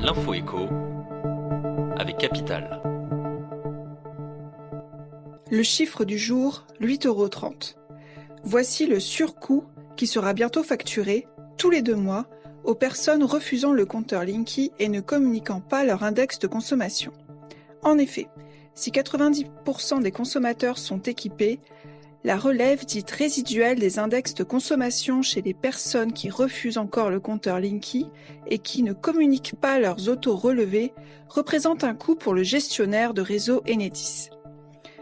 L'info écho avec Capital. Le chiffre du jour, 8,30 €. Voici le surcoût qui sera bientôt facturé, tous les 2 mois, aux personnes refusant le compteur Linky et ne communiquant pas leur index de consommation. En effet, si 90% des consommateurs sont équipés, la relève dite résiduelle des index de consommation chez les personnes qui refusent encore le compteur Linky et qui ne communiquent pas leurs auto-relevés représente un coût pour le gestionnaire de réseau Enedis.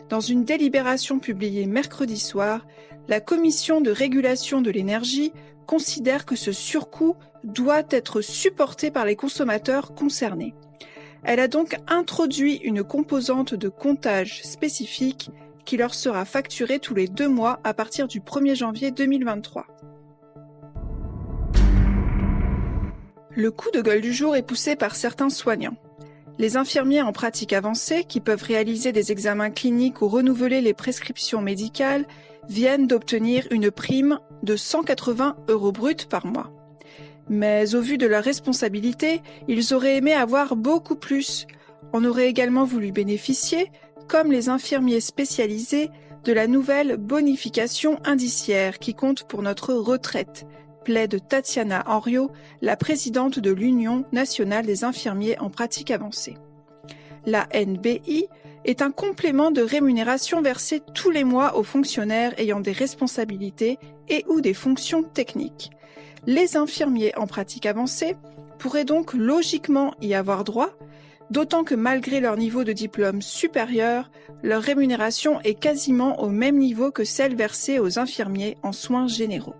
Dans une délibération publiée mercredi soir, la Commission de régulation de l'énergie considère que ce surcoût doit être supporté par les consommateurs concernés. Elle a donc introduit une composante de comptage spécifique qui leur sera facturée tous les 2 mois à partir du 1er janvier 2023. Le coup de gueule du jour est poussé par certains soignants. Les infirmiers en pratique avancée, qui peuvent réaliser des examens cliniques ou renouveler les prescriptions médicales, viennent d'obtenir une prime de 180 € bruts par mois. Mais au vu de leur responsabilité, ils auraient aimé avoir beaucoup plus. On aurait également voulu bénéficier, comme les infirmiers spécialisés, de la nouvelle bonification indiciaire qui compte pour notre retraite, plaide Tatiana Henriot, la présidente de l'Union nationale des infirmiers en pratique avancée. La NBI est un complément de rémunération versé tous les mois aux fonctionnaires ayant des responsabilités et ou des fonctions techniques. Les infirmiers en pratique avancée pourraient donc logiquement y avoir droit, d'autant que malgré leur niveau de diplôme supérieur, leur rémunération est quasiment au même niveau que celle versée aux infirmiers en soins généraux.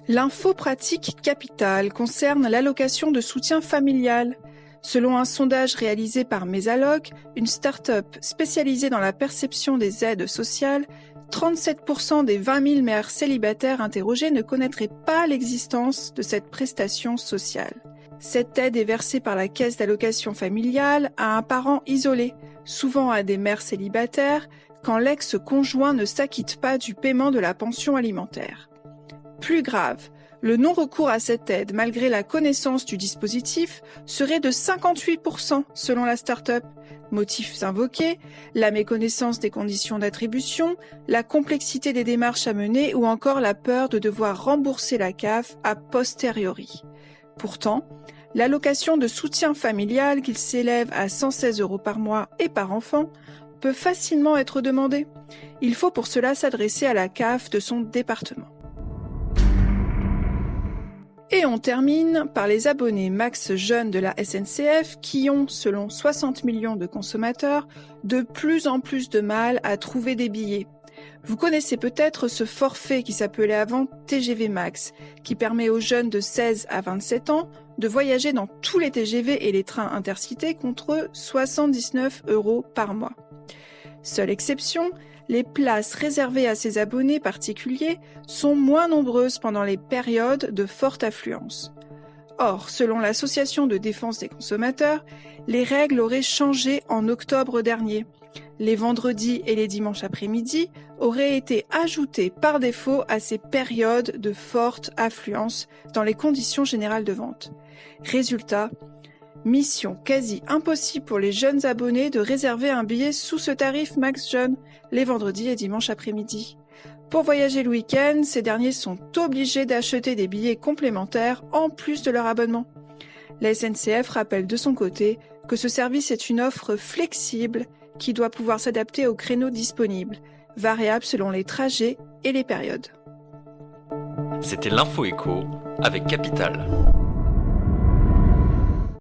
L'info pratique Capital concerne l'allocation de soutien familial. Selon un sondage réalisé par Mesalog, une start-up spécialisée dans la perception des aides sociales, 37% des 20 000 mères célibataires interrogées ne connaîtraient pas l'existence de cette prestation sociale. Cette aide est versée par la caisse d'allocation familiale à un parent isolé, souvent à des mères célibataires, quand l'ex-conjoint ne s'acquitte pas du paiement de la pension alimentaire. Plus grave, le non-recours à cette aide, malgré la connaissance du dispositif, serait de 58% selon la start-up. Motifs invoqués, la méconnaissance des conditions d'attribution, la complexité des démarches à mener ou encore la peur de devoir rembourser la CAF a posteriori. Pourtant, l'allocation de soutien familial, qui s'élève à 116 € par mois et par enfant, peut facilement être demandée. Il faut pour cela s'adresser à la CAF de son département. Et on termine par les abonnés Max Jeunes de la SNCF qui ont, selon 60 millions de consommateurs, de plus en plus de mal à trouver des billets. Vous connaissez peut-être ce forfait qui s'appelait avant TGV Max, qui permet aux jeunes de 16 à 27 ans de voyager dans tous les TGV et les trains intercités contre 79 € par mois. Seule exception, les places réservées à ces abonnés particuliers sont moins nombreuses pendant les périodes de forte affluence. Or, selon l'Association de défense des consommateurs, les règles auraient changé en octobre dernier. Les vendredis et les dimanches après-midi auraient été ajoutés par défaut à ces périodes de forte affluence dans les conditions générales de vente. Résultat, mission quasi impossible pour les jeunes abonnés de réserver un billet sous ce tarif Max Jeune les vendredis et dimanches après-midi. Pour voyager le week-end, ces derniers sont obligés d'acheter des billets complémentaires en plus de leur abonnement. La SNCF rappelle de son côté que ce service est une offre flexible qui doit pouvoir s'adapter aux créneaux disponibles, variables selon les trajets et les périodes. C'était l'Info écho avec Capital.